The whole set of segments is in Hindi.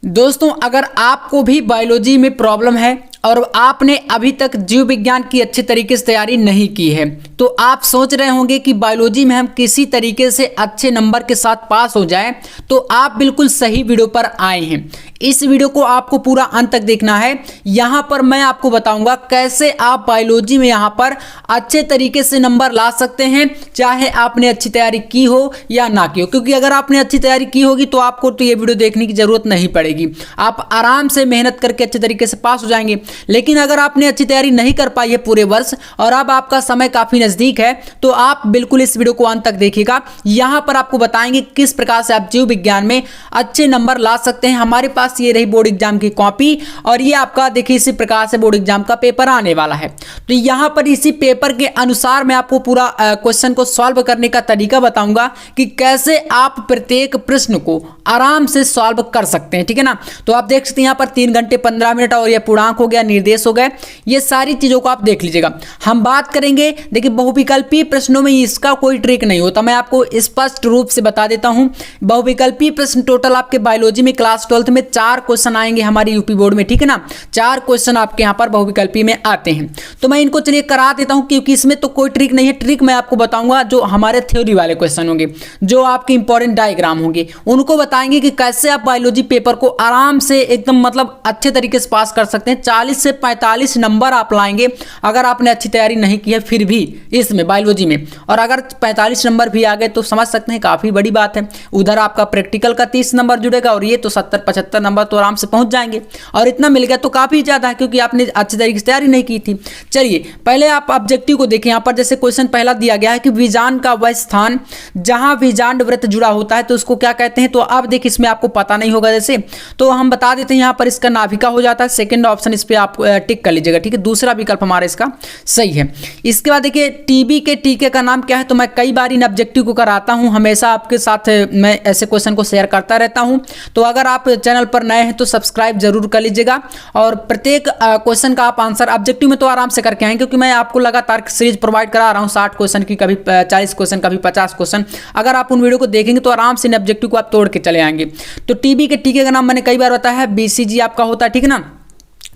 दोस्तों, अगर आपको भी बायोलॉजी में प्रॉब्लम है और आपने अभी तक जीव विज्ञान की अच्छे तरीके से तैयारी नहीं की है, तो आप सोच रहे होंगे कि बायोलॉजी में हम किसी तरीके से अच्छे नंबर के साथ पास हो जाएं, तो आप बिल्कुल सही वीडियो पर आए हैं। इस वीडियो को आपको पूरा अंत तक देखना है। यहाँ पर मैं आपको बताऊंगा कैसे आप बायोलॉजी में यहाँ पर अच्छे तरीके से नंबर ला सकते हैं, चाहे आपने अच्छी तैयारी की हो या ना की हो। क्योंकि अगर आपने अच्छी तैयारी की होगी तो आपको तो ये वीडियो देखने की जरूरत नहीं पड़ेगी, आप आराम से मेहनत करके अच्छे तरीके से पास हो जाएंगे। लेकिन अगर आपने अच्छी तैयारी नहीं कर पाई है पूरे वर्ष और अब आपका समय काफी नजदीक है, तो आप बिल्कुल इस वीडियो को अंत तक देखिएगा। यहाँ पर आपको बताएंगे किस प्रकार से आप जीव विज्ञान में अच्छे नंबर ला सकते हैं। हमारे पास ये रही बोर्ड एग्जाम की कॉपी और ये आपका देखिए इसी प्रकार से बोर्ड एग्जाम का पेपर आने वाला है। तो यहाँ पर इसी पेपर के अनुसार मैं आपको पूरा क्वेश्चन को सॉल्व करने का तरीका बताऊंगा कि कैसे आप प्रत्येक प्रश्न को आराम से सॉल्व कर सकते हैं। ठीक है ना। तो आप देख सकते हैं यहाँ पर 3 घंटे 15 मिनट और ये पूर्णांक हो गया, निर्देश हो गए, ये सारी चीजों को आप देख लीजिएगा। हम बात करेंगे, देखिए बहुविकल्पीय प्रश्नों में इसका कोई ट्रिक नहीं होता, मैं आपको स्पष्ट रूप से बता देता हूं। बहुविकल्पीय प्रश्न टोटल आपके बायोलॉजी में क्लास 12th में 4 क्वेश्चन आएंगे हमारी यूपी बोर्ड में। ठीक है ना, 4 क्वेश्चन आपके यहाँ पर बहुविकल्पीय में आते हैं। तो मैं इनको चलिए करा देता हूं, क्योंकि इसमें तो कोई ट्रिक नहीं है। ट्रिक मैं आपको बताऊंगा जो हमारे थ्योरी वाले क्वेश्चन होंगे, जो आपके इंपॉर्टेंट डायग्राम होंगे, उनको बताएंगे कि कैसे आप बायोलॉजी पेपर को आराम से एकदम मतलब अच्छे तरीके से पास कर सकते हैं। 40 से 45 नंबर आप लाएंगे अगर आपने अच्छी तैयारी नहीं की है फिर भी इसमें बायोलॉजी में। और अगर 45 नंबर भी आ गए तो समझ सकते हैं काफी बड़ी बात है। उधर आपका प्रैक्टिकल का 30 नंबर जुड़ेगा और ये तो 70-75 नंबर तो आराम से पहुंच जाएंगे। और इतना मिल गया तो काफी ज्यादा है, क्योंकि आपने अच्छी तरीके से तैयारी नहीं की थी। चलिए पहले आप ऑब्जेक्टिव को देखें। यहाँ पर जैसे क्वेश्चन पहला दिया गया है कि बीजांड का वह स्थान जहां बीजांड वृत्त जुड़ा होता है तो उसको क्या कहते हैं। तो अब देखिए इसमें आपको पता नहीं होगा, जैसे तो हम बता देते हैं। यहाँ पर इसका नाभिका हो जाता है, सेकंड ऑप्शन इस पे आप टिक कर लीजिएगा। ठीक है, दूसरा विकल्प हमारा इसका सही है। इसके बाद देखिए टीबी के टीके का नाम क्या है। तो मैं कई बार इन ऑब्जेक्टिव को कराता हूं, हमेशा आपके साथ मैं ऐसे क्वेश्चन को शेयर करता रहता हूं। तो अगर आप चैनल पर नए हैं तो सब्सक्राइब जरूर कर लीजिएगा और प्रत्येक क्वेश्चन का आप आंसर ऑब्जेक्टिव में तो आराम से करके आएंगे, क्योंकि मैं आपको लगातार सीरीज प्रोवाइड करा रहा हूं 60 क्वेश्चन की, कभी 40 क्वेश्चन, कभी 50 क्वेश्चन। अगर आप उन वीडियो को देखेंगे तो आराम से इन ऑब्जेक्टिव को आप तोड़ के चले आएंगे। तो टीबी के टीके का नाम मैंने कई बार बताया है, बीसीजी आपका होता है। ठीक है ना,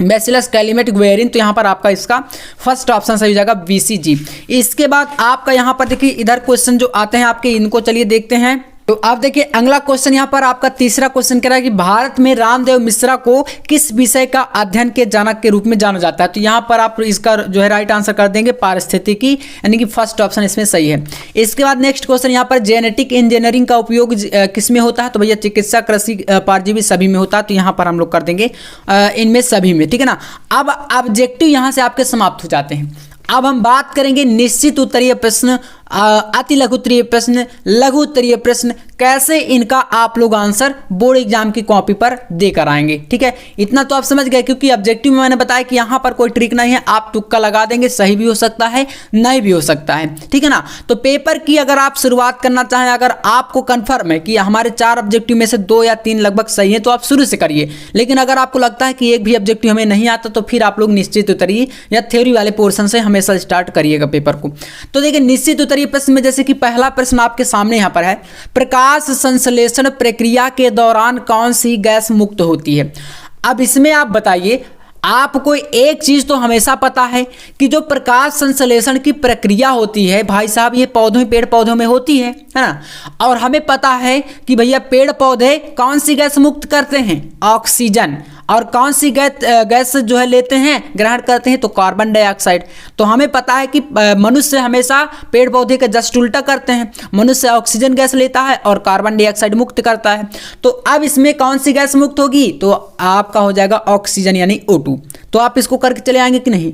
बैसिलस कैलिमेट गुएरिन। तो यहाँ पर आपका इसका फर्स्ट ऑप्शन सही हो जाएगा बीसीजी। इसके बाद आपका यहाँ पर देखिए इधर क्वेश्चन जो आते हैं आपके, इनको चलिए देखते हैं। तो आप देखिए अगला क्वेश्चन यहाँ पर आपका तीसरा क्वेश्चन कह रहा है कि भारत में रामदेव मिश्रा को किस विषय का अध्ययन के जनक के रूप में जाना जाता है। तो यहाँ पर आप इसका जो है राइट आंसर कर देंगे पारिस्थितिकी, यानी कि फर्स्ट ऑप्शन इसमें सही है। इसके बाद नेक्स्ट क्वेश्चन यहाँ पर जेनेटिक इंजीनियरिंग का उपयोग किस में होता है। तो भैया चिकित्सा, कृषि, परजीवी सभी में होता है। तो यहाँ पर हम लोग कर देंगे इनमें सभी में। ठीक है ना। अब ऑब्जेक्टिव यहाँ से आपके समाप्त हो जाते हैं। अब हम बात करेंगे निश्चित उत्तरीय प्रश्न, अति लघु उत्तरीय प्रश्न, लघु उत्तरीय प्रश्न, कैसे इनका आप लोग आंसर बोर्ड एग्जाम की कॉपी पर देकर आएंगे। ठीक है, इतना तो आप समझ गए, क्योंकि ऑब्जेक्टिव में मैंने बताया कि यहाँ पर कोई ट्रिक नहीं है, आप तुक्का लगा देंगे, सही भी हो सकता है नहीं भी हो सकता है। ठीक है ना। तो पेपर की अगर आप शुरुआत करना चाहें, अगर आपको कन्फर्म है कि हमारे 4 ऑब्जेक्टिव में से 2 या 3 लगभग सही है, तो आप शुरू से करिए। लेकिन अगर आपको लगता है कि एक भी ऑब्जेक्टिव हमें नहीं आता, तो फिर आप लोग निश्चित उत्तरीय या थ्योरी वाले पोर्शन से हमेशा स्टार्ट करिएगा पेपर को। तो देखिए निश्चित उत्तरीय प्रश्न में जैसे कि पहला प्रश्न आपके सामने यहाँ पर है, प्रकाश संश्लेषण प्रक्रिया के दौरान कौन सी गैस मुक्त होती है। अब इसमें आप बताइए, आपको एक चीज तो हमेशा पता है कि जो प्रकाश संश्लेषण की प्रक्रिया होती है भाई साहब, ये पौधों, पेड़ पौधों में होती है ना। और हमें पता है कि भैया पेड़ पौधे कौन सी गैस मुक्त करते हैं, ऑक्सीजन। और कौन सी गैस जो है लेते हैं, ग्रहण करते हैं, तो कार्बन डाइऑक्साइड। तो हमें पता है कि मनुष्य हमेशा पेड़ पौधे का जस्ट उल्टा करते हैं, मनुष्य ऑक्सीजन गैस लेता है और कार्बन डाइऑक्साइड मुक्त करता है। तो अब इसमें कौन सी गैस मुक्त होगी, तो आपका हो जाएगा ऑक्सीजन यानी O2। तो आप इसको करके चले आएंगे कि नहीं।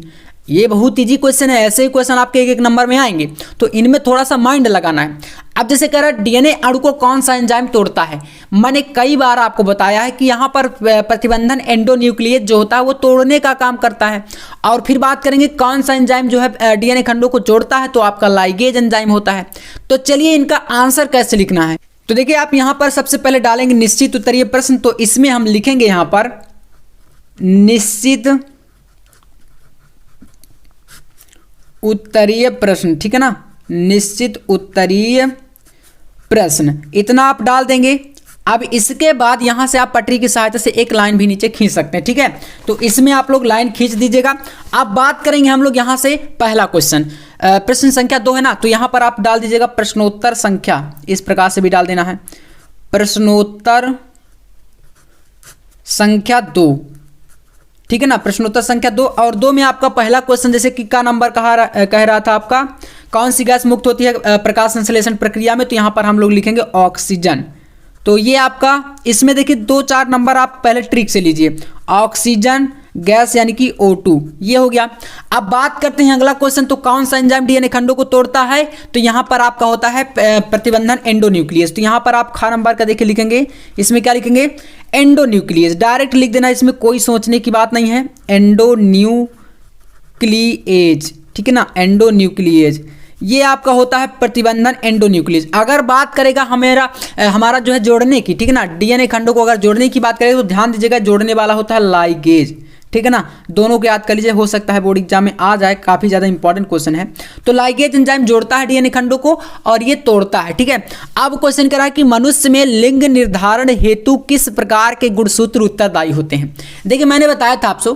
ये बहुत इजी क्वेश्चन है, ऐसे ही क्वेश्चन आपके एक नंबर में आएंगे, तो इनमें थोड़ा सा माइंड लगाना है। अब जैसे कह रहा है डीएनए अणु को कौन सा एंजाइम तोड़ता है। मैंने कई बार आपको बताया है कि यहाँ पर प्रतिबंधन एंडोन्यूक्लियस जो होता है वो तोड़ने का काम करता है। और फिर बात करेंगे कौन सा एंजाइम जो है डीएनए खंडों को जोड़ता है, तो आपका लाइगेज एंजाइम होता है। तो चलिए इनका आंसर कैसे लिखना है। तो देखिए आप यहाँ पर सबसे पहले डालेंगे निश्चित उत्तरीय प्रश्न। तो इसमें हम लिखेंगे यहाँ पर निश्चित उत्तरीय प्रश्न। ठीक है ना, निश्चित उत्तरीय प्रश्न, इतना आप डाल देंगे। अब इसके बाद यहाँ से आप पटरी की सहायता से एक लाइन भी नीचे खींच सकते हैं, ठीक है। तो इसमें आप लोग लाइन खींच दीजिएगा। अब बात करेंगे हम लोग यहाँ से पहला क्वेश्चन, प्रश्न संख्या 2 है ना, तो यहाँ पर आप डाल दीजिएगा प्रश्नोत्तर संख्या, इस प्रकार से भी डाल देना है, प्रश्नोत्तर संख्या 2, ठीक है ना, प्रश्नोत्तर संख्या 2। और 2 में आपका पहला क्वेश्चन जैसे कि का नंबर कह रहा था आपका, कौन सी गैस मुक्त होती है प्रकाश संश्लेषण प्रक्रिया में, तो यहाँ पर हम लोग लिखेंगे ऑक्सीजन। तो ये आपका इसमें देखिए 2-4 नंबर आप पहले ट्रिक से लीजिए, ऑक्सीजन गैस यानी कि O2, ये हो गया। अब बात करते हैं अगला क्वेश्चन, तो कौन सा एंजाइम डीएनए खंडों को तोड़ता है, तो यहाँ पर आपका होता है प्रतिबंधन एंडोन्यूक्लियस। तो यहाँ पर आप खा नंबर का देखिए लिखेंगे, इसमें क्या लिखेंगे, एंडोन्यूक्लियस, डायरेक्ट लिख देना, इसमें कोई सोचने की बात नहीं है, एंडोन्यूक्लिएज, ठीक है ना, एंडोन्यूक्लिएज, ये आपका होता है प्रतिबंधन एंडोन्यूक्लियस। अगर बात करेगा हमारा जो है जोड़ने की, ठीक है ना, डीएनए खंडों को अगर जोड़ने की बात करें तो ध्यान दीजिएगा, जोड़ने वाला होता है लाइगेज, ठीक है ना, दोनों को याद कर लीजिए, हो सकता है बोर्ड एग्जाम में आ जाए, काफी ज्यादा इंपॉर्टेंट क्वेश्चन है। तो लाइगेज एंजाइम जोड़ता है डीएनए खंडों को और ये तोड़ता है, ठीक है। अब क्वेश्चन करा कि मनुष्य में लिंग निर्धारण हेतु किस प्रकार के गुणसूत्र उत्तरदायी होते हैं। देखिए मैंने बताया था आपसे,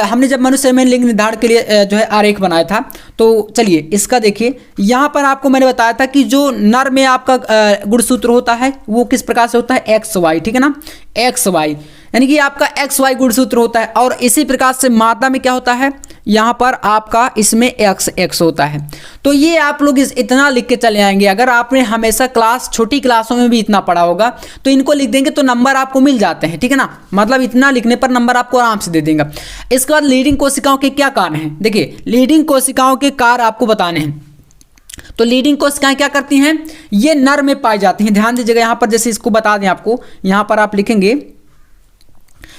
हमने जब मनुष्य में लिंग निर्धारण के लिए जो है आरेख बनाया था, तो चलिए इसका देखिए, यहाँ पर आपको मैंने बताया था कि जो नर में आपका गुणसूत्र होता है वो किस प्रकार से होता है, XY, ठीक है ना, XY यानी कि आपका XY गुणसूत्र होता है। और इसी प्रकार से मादा में क्या होता है, यहाँ पर आपका इसमें XX होता है। तो ये आप लोग इतना लिख के चले आएंगे, अगर आपने हमेशा छोटी क्लासों में भी इतना पढ़ा होगा तो इनको लिख देंगे तो नंबर आपको मिल जाते हैं, ठीक है ना, मतलब इतना लिखने पर नंबर आपको आराम से दे देंगे। इसके बाद लीडिंग कोशिकाओं के क्या कार्य हैं, देखिए लीडिंग कोशिकाओं के कार्य आपको बताने हैं। तो लीडिंग कोशिकाएं क्या करती हैं, ये नर में पाई जाती हैं, ध्यान दीजिएगा यहाँ पर, जैसे इसको बता दें आपको, यहाँ पर आप लिखेंगे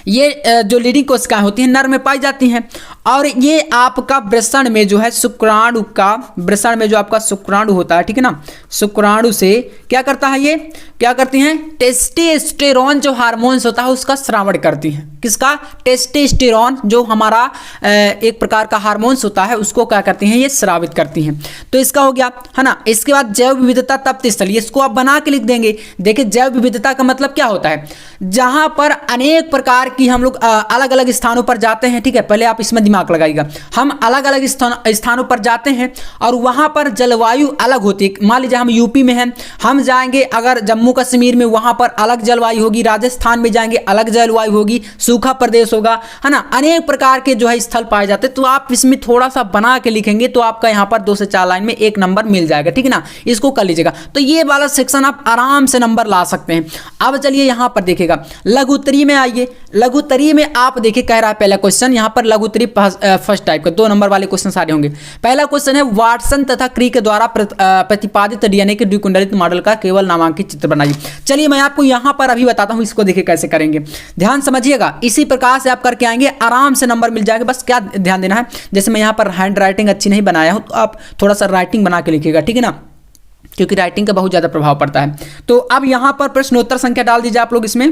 ये जो लीडिंग कोशिकाएं होती हैं नर में पाई जाती हैं। और ये आपका वृषण में जो है शुक्राणु का, वृषण में जो आपका शुक्राणु होता है, ठीक है ना, शुक्राणु से क्या करता है, ये क्या करती हैं, टेस्टोस्टेरोन जो हार्मोन्स होता है उसका स्रावण करती हैं। किसका, टेस्टोस्टेरोन जो हमारा एक प्रकार का हार्मोन्स होता है उसको क्या करती हैं, ये स्रावित करती हैं। तो इसका हो गया है ना। इसके बाद जैव विविधता तप्त स्थल, इसको आप बना के लिख देंगे। देखिए जैव विविधता का मतलब क्या होता है, जहां पर अनेक प्रकार की हम लोग अलग अलग स्थानों पर जाते हैं, ठीक है, पहले आप इसमें दिमाग लगाइएगा, हम अलग अलग स्थानों पर जाते हैं और वहां पर जलवायु अलग होती है। मान लीजिए हम यूपी में हैं, हम जाएंगे अगर जम्मू कश्मीर में, वहां पर अलग जलवायु होगी, राजस्थान में जाएंगे अलग जलवायु होगी, सूखा प्रदेश होगा, है ना, अनेक प्रकार के जो है स्थल पाए जाते हैं। तो आप इसमें थोड़ा सा बना के लिखेंगे तो आपका यहाँ पर 2 से 4 लाइन में 1 नंबर मिल जाएगा, ठीक है ना, इसको कर लीजिएगा। तो ये वाला सेक्शन आप आराम से नंबर ला सकते हैं। अब चलिए यहाँ पर देखिएगा लघुत्तरी में आइए, लघुत्तरी में आप देखिए कह रहा है पहला क्वेश्चन, यहाँ पर लघुत्तरी फर्स्ट टाइप का 2 नंबर वाले क्वेश्चन सारे होंगे। पहला क्वेश्चन है वाटसन तथा क्री के द्वारा प्रतिपादित डीएनए के द्विकुंडलित मॉडल का केवल नामांकित चित्र बनाइए। चलिए मैं आपको यहाँ पर अभी बताता हूँ, इसको देखिए कैसे करेंगे, ध्यान समझिएगा। इसी प्रकार से आप करके आएंगे, आराम से नंबर मिल जाएगा। बस क्या ध्यान देना है, जैसे मैं यहाँ पर हैंड राइटिंग अच्छी नहीं बनाया हूँ तो आप थोड़ा सा राइटिंग बना के लिखिएगा, ठीक है ना, क्योंकि राइटिंग का बहुत ज्यादा प्रभाव पड़ता है। तो अब यहाँ पर प्रश्नोत्तर संख्या डाल दीजिए आप लोग इसमें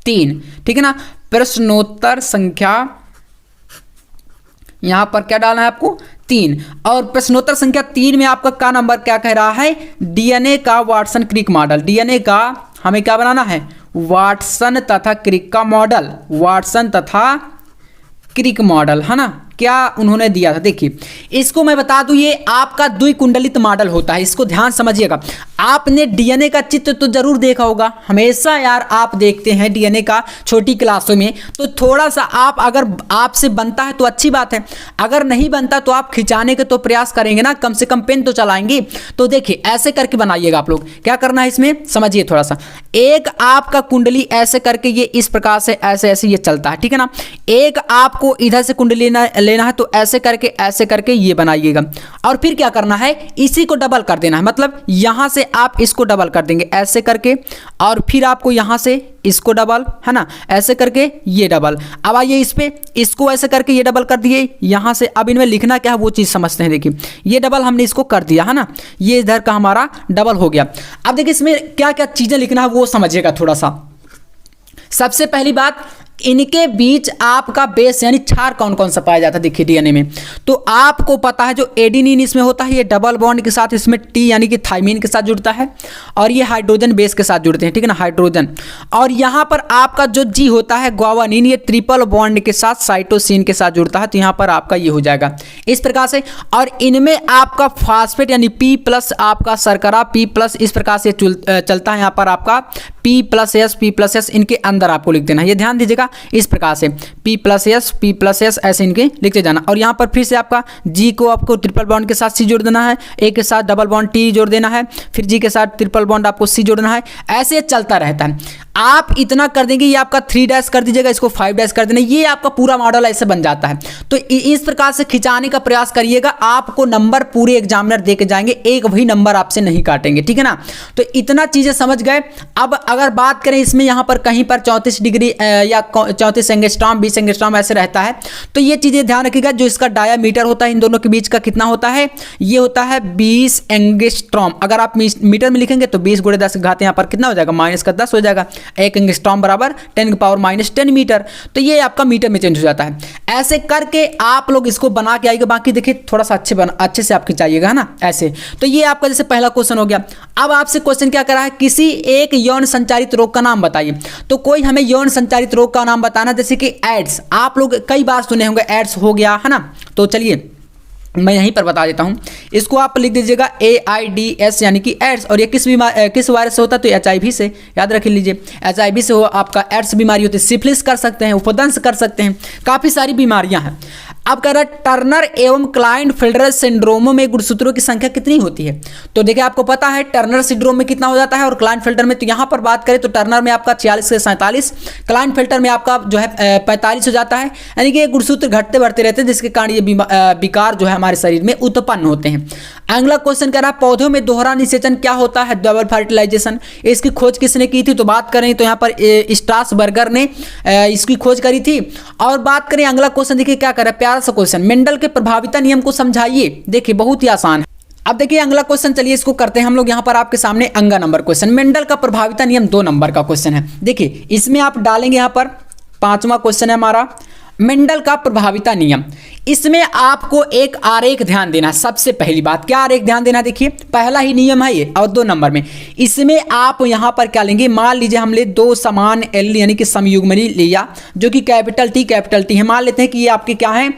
3, ठीक है ना, प्रश्नोत्तर संख्या यहां पर क्या डालना है आपको 3। और प्रश्नोत्तर संख्या 3 में आपका का नंबर क्या कह रहा है, डीएनए का वाटसन क्रिक मॉडल, डीएनए का हमें क्या बनाना है, वाटसन तथा क्रिक का मॉडल, वाटसन तथा क्रिक मॉडल, है ना, क्या उन्होंने दिया था। देखिए इसको मैं बता दूं, ये आपका द्विकुंडलित मॉडल होता है, इसको ध्यान समझिएगा। आपने डीएनए का चित्र तो जरूर देखा होगा, हमेशा यार आप देखते हैं डीएनए का छोटी क्लासों में, तो थोड़ा सा आप अगर आपसे बनता है तो अच्छी बात है, अगर नहीं बनता तो आप खिंचाने के तो प्रयास करेंगे ना, कम से कम पेन तो चलाएंगे। तो देखिए ऐसे करके बनाइएगा आप लोग, क्या करना है इसमें समझिए थोड़ा सा। एक आपका कुंडली ऐसे करके ये इस प्रकार से ऐसे ऐसे ये चलता है, ठीक है ना, एक आपको इधर से कुंडली लेना है तो ऐसे करके ये बनाइएगा। और फिर क्या करना है, इसी को डबल कर देना है, मतलब यहां से आप इसको डबल कर देंगे ऐसे करके, और फिर आपको यहां से इसको डबल, है ना, ऐसे करके ये डबल। अब आइए इस पे, इसको ऐसे करके ये डबल कर दिए यहां से। अब इनमें लिखना क्या है वो चीज समझते हैं। देखिए ये डबल हमने इसको कर दिया, है ना, ये इधर का हमारा डबल हो गया। अब देखिए इसमें क्या क्या चीजें लिखना है वो समझिएगा थोड़ा सा। सबसे पहली बात, इनके बीच आपका बेस यानी क्षार कौन कौन सा पाया जाता है देखिए डीएनए में। तो आपको पता है जो एडेनिन इसमें होता है ये डबल बॉन्ड के साथ इसमें टी यानी कि थाइमिन के साथ जुड़ता है और ये हाइड्रोजन बेस के साथ जुड़ते हैं, ठीक है ना, हाइड्रोजन। और यहाँ पर आपका जो जी होता है ग्वानिन ये ट्रिपल बॉन्ड के साथ साइटोसिन के साथ जुड़ता है, तो यहाँ पर आपका ये हो जाएगा इस प्रकार से। और इनमें आपका फास्फेट यानी P प्लस आपका शर्करा P+ इस प्रकार से चलता है। यहाँ पर आपका P+S इनके अंदर आपको लिख देना, ये ध्यान दीजिएगा इस प्रकार से P+S ऐसे इनके लिखते जाना। और यहाँ पर फिर से आपका G को आपको ट्रिपल बॉन्ड के साथ C जोड़ देना है, A के साथ डबल बॉन्ड T जोड़ देना है, फिर G के साथ ट्रिपल बॉन्ड आपको C जोड़ना है, ऐसे चलता रहता है। आप इतना कर देंगे ये आपका 3 कर दीजिएगा, इसको 5 कर देना, ये आपका पूरा मॉडल ऐसे बन जाता है। तो इस प्रकार से खिंचाने का प्रयास करिएगा, आपको नंबर पूरे एग्जामिनर दे के जाएंगे, एक भी नंबर आपसे नहीं काटेंगे, ठीक है ना। तो इतना चीजें समझ गए। अब अगर बात करें इसमें यहाँ पर कहीं पर 34 डिग्री या 34 एंगस्ट्रॉम 20 एंगस्ट्रॉम ऐसे रहता है, तो ये चीजें ध्यान रखिएगा। जो इसका डायामीटर होता है इन दोनों के बीच का कितना होता है, ये होता है 20 एंगस्ट्रॉम। अगर आप मीटर में लिखेंगे तो 20 × 10 घात यहाँ पर कितना हो जाएगा -10 हो जाएगा। 1 एंगस्ट्रॉम बराबर 10⁻⁻10 मीटर, तो ये आपका मीटर में चेंज हो जाता है। ऐसे करके आप लोग इसको बना के आइएगा। बाकी देखिए थोड़ा सा अच्छे से आप खिंचाइएगा, है ना, ऐसे। तो ये आपका जैसे पहला क्वेश्चन हो गया। अब आपसे क्वेश्चन क्या करा है, किसी एक यौन संचारित रोग का नाम बताइए। तो कोई हमें यौन संचारित रोग का नाम बताना, जैसे कि एड्स, आप लोग कई बार सुने होंगे एड्स हो गया, है ना। तो चलिए मैं यहीं पर बता देता हूं, इसको आप लिख दीजिएगा AIDS यानी कि एड्स। और ये किस वायरस से होता है, तो HIV से, याद रख लीजिए। HIV से हो आपका एड्स बीमारी होती है। सिफिलिस कर सकते हैं, उपदंश कर सकते हैं, काफ़ी सारी बीमारियां हैं। अब कह रहा है टर्नर एवं क्लाइंट-फिल्डर सिंड्रोम में गुणसूत्रों की संख्या कितनी होती है। तो देखिए आपको पता है टर्नर सिंड्रोम में कितना हो जाता है और क्लाइंट-फिल्डर में। तो यहाँ पर बात करें तो टर्नर में आपका 46 से 47, क्लाइंट-फिल्डर में आपका जो है 45 हो जाता है। यानी कि गुणसूत्र घटते बढ़ते रहते हैं, जिसके कारण ये विकार जो है हमारे शरीर में उत्पन्न होते हैं। अगला क्वेश्चन कह रहा है पौधों में दोहरा निषेचन क्या होता है, डबल फर्टिलाइजेशन। इसकी खोज किसने की थी, तो बात करें तो यहाँ पर स्ट्रासबर्गर ने इसकी खोज करी थी। और बात करें अगला क्वेश्चन, देखिए क्या कर रहा है, प्यारा सा क्वेश्चन, मेंडल के प्रभाविता नियम को समझाइए। देखिए बहुत ही आसान है। अब देखिए अगला क्वेश्चन, चलिए इसको करते हैं हम लोग। यहाँ पर आपके सामने अंगा नंबर क्वेश्चन, मेंडल का प्रभाविता नियम 2 नंबर का क्वेश्चन है। देखिए इसमें आप डालेंगे, यहाँ पर 5वां क्वेश्चन है हमारा, मेंडल का प्रभाविता नियम। इसमें आपको एक आरेख ध्यान देना। सबसे पहली बात क्या आरेख ध्यान देना, देखिए पहला ही नियम है ये। और 2 नंबर में इसमें आप यहाँ पर क्या लेंगे, मान लीजिए हमने 2 समान एल यानी कि समयुग्मनी लिया, जो कि कैपिटल टी है। मान लेते हैं कि ये आपके क्या है,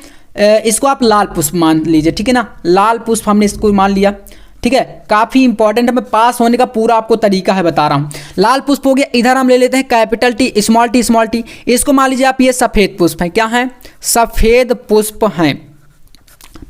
इसको आप लाल पुष्प मान लीजिए, ठीक है ना, लाल पुष्प हमने इसको मान लिया, ठीक है। काफी इंपॉर्टेंट है, मैं पास होने का पूरा आपको तरीका है बता रहा हूं। लाल पुष्प हो गया। इधर हम ले लेते हैं कैपिटल टी स्मॉल टी, इसको मान लीजिए आप ये सफेद पुष्प है। क्या है, सफेद पुष्प हैं।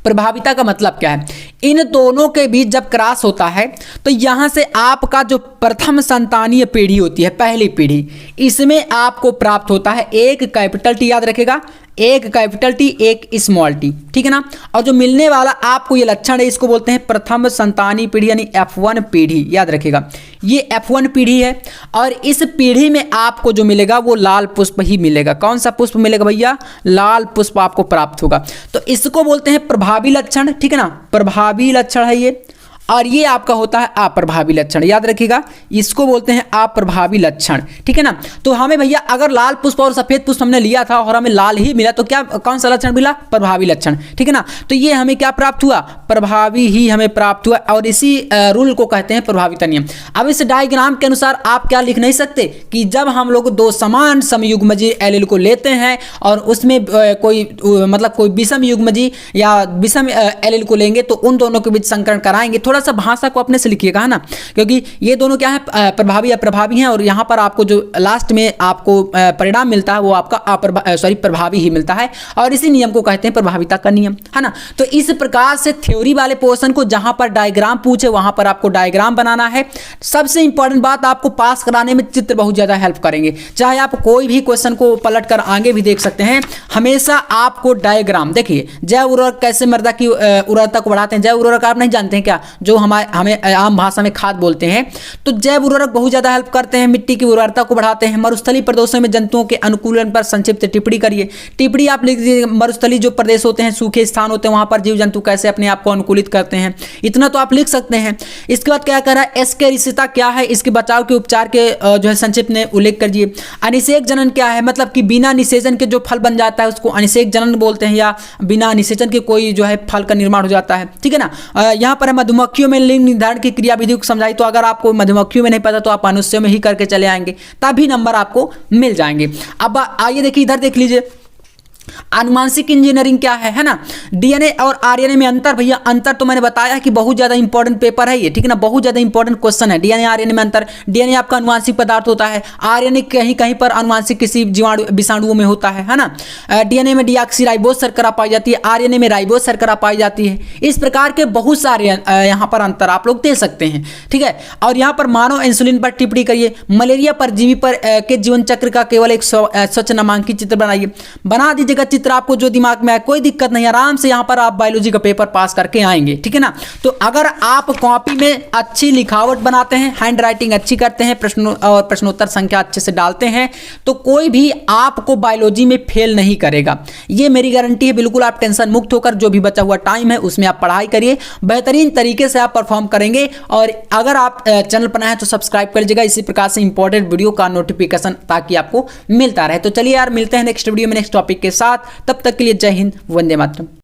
प्रभाविता का मतलब क्या है, इन दोनों के बीच जब क्रॉस होता है तो यहां से आपका जो प्रथम संतानीय पीढ़ी होती है, पहली पीढ़ी, इसमें आपको प्राप्त होता है एक कैपिटल टी, याद रखेगा, एक कैपिटल टी एक स्मॉल टी, ठीक है ना। और जो मिलने वाला आपको ये लक्षण है, इसको बोलते हैं प्रथम संतानीय पीढ़ी यानी F1 पीढ़ी, याद रखेगा। ये F1 पीढ़ी है और इस पीढ़ी में आपको जो मिलेगा वो लाल पुष्प ही मिलेगा। कौन सा पुष्प मिलेगा भैया, लाल पुष्प आपको प्राप्त होगा। तो इसको बोलते हैं प्रभावी लक्षण, ठीक है ना, प्रभावी लक्षण है ये। और ये आपका होता है अप्रभावी लक्षण, याद रखिएगा, इसको बोलते हैं अप्रभावी लक्षण, ठीक है ना। तो हमें भैया अगर लाल पुष्प और सफेद पुष्प हमने लिया था और हमें लाल ही मिला, तो क्या कौन सा लक्षण मिला, प्रभावी लक्षण, ठीक है ना। तो ये हमें क्या प्राप्त हुआ, प्रभावी ही हमें प्राप्त हुआ। और इसी रूल को कहते हैं प्रभाविता नियम। अब इस डायग्राम के अनुसार आप क्या लिख नहीं सकते कि जब हम लोग 2 समान समयुग्मजी एलील को लेते हैं और उसमें कोई मतलब कोई विषम युग्मजी या विषम एलील को लेंगे तो उन दोनों के बीच संकरण कराएंगे। थोड़ा सा भाषा को अपने से लिखिएगा, है ना, क्योंकि ये दोनों क्या है, प्रभावी अप्रभावी हैं। और यहाँ पर आपको जो लास्ट में आपको परिणाम मिलता है वो आपका प्रभावी ही मिलता है। और इसी नियम को कहते हैं प्रभाविता का नियम, है ना। तो इस प्रकार से थ्योरी वाले पोर्शन को जहां पर डायग्राम पूछे वहां पर आपको डायग्राम बनाना है। सबसे इंपॉर्टेंट बात, आपको पास कराने में चित्र बहुत ज्यादा हेल्प करेंगे। चाहे आप कोई भी क्वेश्चन को पलट कर आगे भी देख सकते हैं, हमेशा आपको डायग्राम देखिए। जैव उर्वरक कैसे मृदा की उर्वरता को बढ़ाते हैं, जैव उर्वरक आप नहीं जानते हैं क्या, जो हमें आम भाषा में खाद बोलते हैं। तो जैव उर्वरक बहुत ज़्यादा हेल्प करते हैं, मिट्टी की उर्वरता को बढ़ाते हैं। मरुस्थलीय प्रदेशों में जंतुओं के अनुकूलन पर संक्षिप्त टिप्पणी करिए। टिप्पणी आप लिख दीजिए, मरुस्थलीय जो प्रदेश होते हैं, सूखे स्थान होते हैं, वहाँ पर जीव जंतु कैसे अपने आप को अनुकूलित करते हैं, इतना तो आप लिख सकते हैं। इसके बाद क्या कह रहा है, एस्केरिसिया क्या है, इसके बचाव के उपचार के जो है संक्षिप्त में उल्लेख करिए। अनिषेक जनन क्या है, मतलब कि बिना निषेचन के जो फल बन जाता है उसको अनिषेक जनन बोलते हैं, या बिना निषेचन के कोई जो है फल का निर्माण हो जाता है, ठीक है ना। यहाँ पर है मधुमक्खियों में लिंग निर्धारण की क्रियाविधि को समझाई। तो अगर आपको मधुमक्खियों में नहीं पता तो आप मनुष्यों में ही करके चले आएंगे, तभी नंबर आपको मिल जाएंगे। अब आइए देखिए, इधर देख लीजिए, आनुवांशिक इंजीनियरिंग क्या है ना। डीएनए और आरएनए में अंतर, भैया अंतर तो मैंने बताया कि बहुत ज्यादा इंपॉर्टेंट पेपर है ये, ठीक है ना, बहुत ज्यादा इंपॉर्टेंट क्वेश्चन है। डीएनए आरएनए में अंतर, डीएनए आपका अनुवांशिक पदार्थ होता है, आरएनए कहीं कहीं पर अनुवांशिक किसी जीवाणु विषाणुओं में होता है ना। डीएनए में डीऑक्सीराइबोज शर्करा पाई जाती है, आरएनए में राइबोज शर्करा पाई जाती है। इस प्रकार के बहुत सारे यहाँ पर अंतर आप लोग दे सकते हैं, ठीक है। और यहाँ पर मानव इंसुलिन पर टिप्पणी करिए। मलेरिया परजीवी पर के जीवन चक्र का केवल एक स्वच्छ नामांकित चित्र बनाइए। बना दीजिएगा चित्र, आपको जो दिमाग में है, कोई दिक्कत नहीं, आराम से यहाँ पर आप बायोलॉजी का पेपर पास करके आएंगे, ठीक है ना। तो अगर आप कॉपी में अच्छी लिखावट बनाते हैं, हैंड राइटिंग अच्छी करते हैं, प्रश्नोत्तर संख्या अच्छे से डालते हैं, तो कोई भी आपको बायोलॉजी में फेल नहीं करेगा, ये मेरी गारंटी है। बिल्कुल आप टेंशन मुक्त होकर जो भी बचा हुआ टाइम है उसमें आप पढ़ाई करिए, बेहतरीन तरीके से आप परफॉर्म करेंगे। और अगर आप चैनल पर नए हैं तो सब्सक्राइब कर लीजिएगा, इसी प्रकार से इंपॉर्टेंट वीडियो का नोटिफिकेशन ताकि आपको मिलता रहे। तो चलिए यार, मिलते हैं नेक्स्ट वीडियो में नेक्स्ट टॉपिक के साथ, तब तक के लिए जय हिंद, वंदे मातरम।